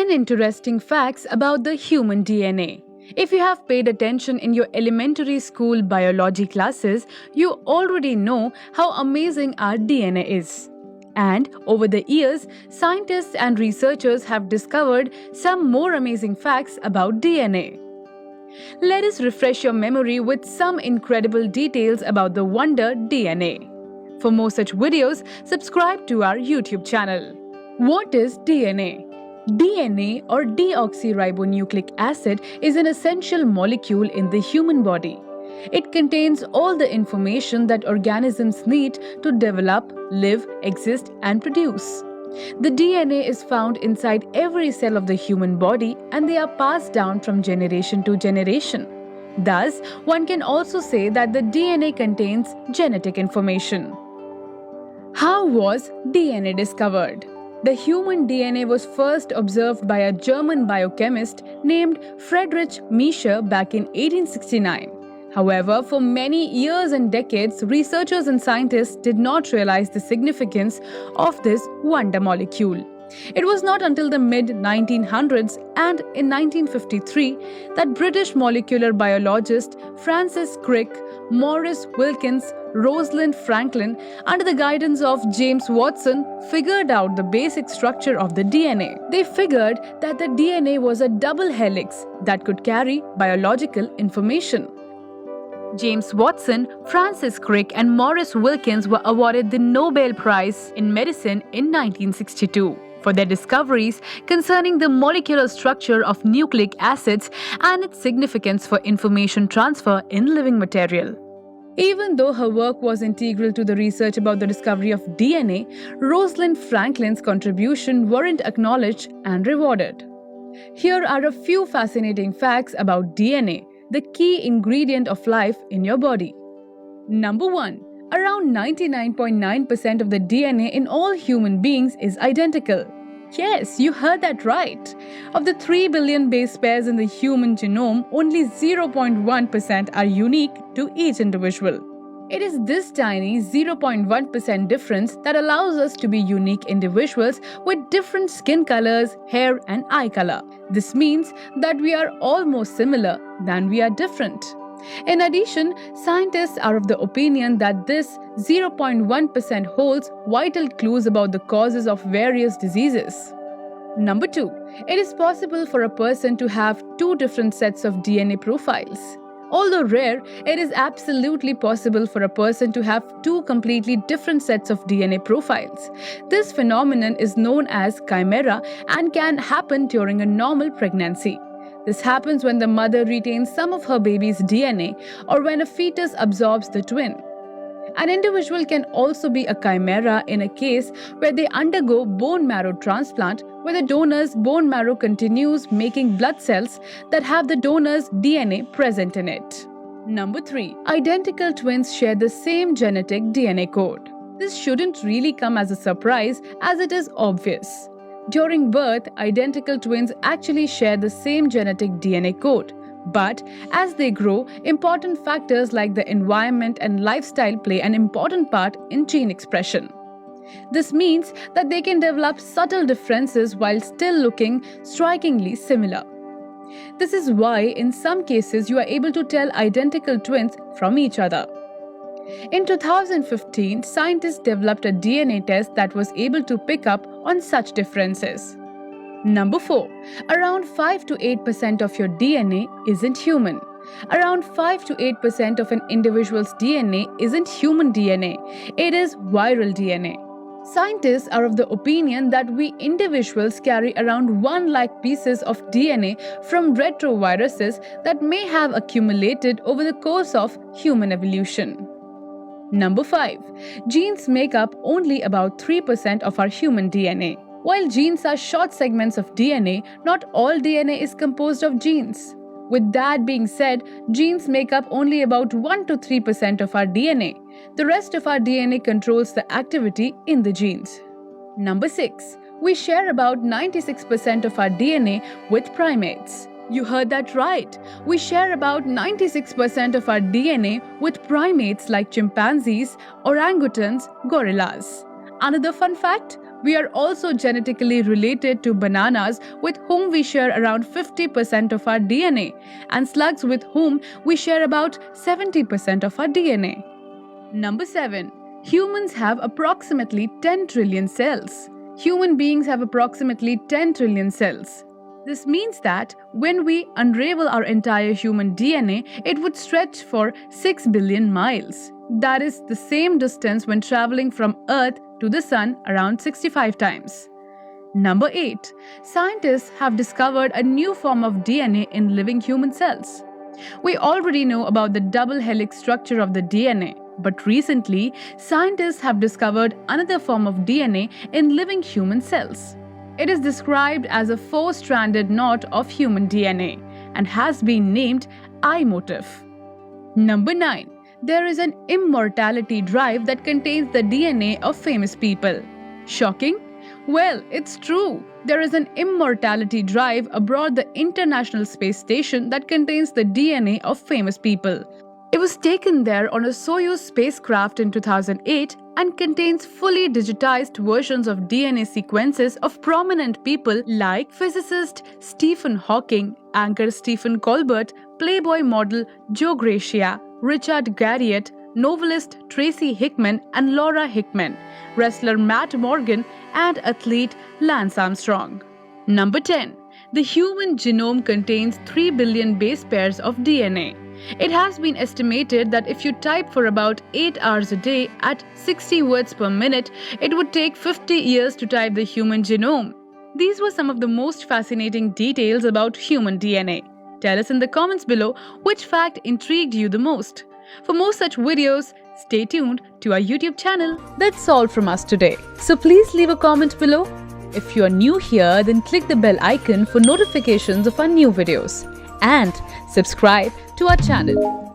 10 interesting facts about the human DNA. If you have paid attention in your elementary school biology classes, you already know how amazing our DNA is. And over the years, scientists and researchers have discovered some more amazing facts about DNA. Let us refresh your memory with some incredible details about the wonder DNA. For more such videos, subscribe to our YouTube channel. What is DNA? DNA or deoxyribonucleic acid is an essential molecule in the human body. It contains all the information that organisms need to develop, live, exist, and produce. The DNA is found inside every cell of the human body and they are passed down from generation to generation. Thus, one can also say that the DNA contains genetic information. How was DNA discovered? The human DNA was first observed by a German biochemist named Friedrich Miescher back in 1869. However, for many years and decades, researchers and scientists did not realize the significance of this wonder molecule. It was not until the mid-1900s and in 1953 that British molecular biologist Francis Crick, Maurice Wilkins, Rosalind Franklin, under the guidance of James Watson, figured out the basic structure of the DNA. They figured that the DNA was a double helix that could carry biological information. James Watson, Francis Crick, and Maurice Wilkins were awarded the Nobel Prize in Medicine in 1962 for their discoveries concerning the molecular structure of nucleic acids and its significance for information transfer in living material. Even though her work was integral to the research about the discovery of DNA, Rosalind Franklin's contribution weren't acknowledged and rewarded. Here are a few fascinating facts about DNA, the key ingredient of life in your body. Number 1. Around 99.9% of the DNA in all human beings is identical. Yes, you heard that right. Of the 3 billion base pairs in the human genome, only 0.1% are unique to each individual. It is this tiny 0.1% difference that allows us to be unique individuals with different skin colors, hair, and eye color. This means that we are all more similar than we are different. In addition, scientists are of the opinion that this 0.1% holds vital clues about the causes of various diseases. Number 2. It is possible for a person to have two different sets of DNA profiles. Although rare, it is absolutely possible for a person to have two completely different sets of DNA profiles. This phenomenon is known as chimera and can happen during a normal pregnancy. This happens when the mother retains some of her baby's DNA or when a fetus absorbs the twin. An individual can also be a chimera in a case where they undergo bone marrow transplant, where the donor's bone marrow continues making blood cells that have the donor's DNA present in it. Number 3. Identical twins share the same genetic DNA code. This shouldn't really come as a surprise as it is obvious. During birth, identical twins actually share the same genetic DNA code. But as they grow, important factors like the environment and lifestyle play an important part in gene expression. This means that they can develop subtle differences while still looking strikingly similar. This is why, in some cases, you are able to tell identical twins from each other. In 2015, scientists developed a DNA test that was able to pick up on such differences. Number 4. Around 5 to 8% of your DNA isn't human. Around 5 to 8% of an individual's DNA isn't human DNA. It is viral DNA. Scientists are of the opinion that we individuals carry around 1 lakh pieces of DNA from retroviruses that may have accumulated over the course of human evolution. Number 5. Genes make up only about 3% of our human DNA. While genes are short segments of DNA, not all DNA is composed of genes. With that being said, genes make up only about 1 to 3% of our DNA. The rest of our DNA controls the activity in the genes. Number 6. We share about 96% of our DNA with primates. You heard that right. We share about 96% of our DNA with primates like chimpanzees, orangutans, gorillas. Another fun fact, we are also genetically related to bananas with whom we share around 50% of our DNA and slugs with whom we share about 70% of our DNA. Number 7. Humans have approximately 10 trillion cells. Human beings have approximately 10 trillion cells. This means that when we unravel our entire human DNA, it would stretch for 6 billion miles. That is the same distance when traveling from Earth to the Sun around 65 times. Number 8. Scientists have discovered a new form of DNA in living human cells. We already know about the double helix structure of the DNA, but recently, scientists have discovered another form of DNA in living human cells. It is described as a 4-stranded knot of human DNA and has been named I-motif. Number 9. There is an immortality drive that contains the DNA of famous people. Shocking? Well, it's true. There is an immortality drive aboard the International Space Station that contains the DNA of famous people. It was taken there on a Soyuz spacecraft in 2008 and contains fully digitized versions of DNA sequences of prominent people like physicist Stephen Hawking, anchor Stephen Colbert, Playboy model Joe Gracia, Richard Garriott, novelist Tracy Hickman and Laura Hickman, wrestler Matt Morgan, and athlete Lance Armstrong. Number 10. The human genome contains 3 billion base pairs of DNA. It has been estimated that if you type for about 8 hours a day at 60 words per minute, it would take 50 years to type the human genome. These were some of the most fascinating details about human DNA. Tell us in the comments below which fact intrigued you the most. For more such videos, stay tuned to our YouTube channel. That's all from us today. So please leave a comment below. If you are new here, then click the bell icon for notifications of our new videos. And subscribe to our channel.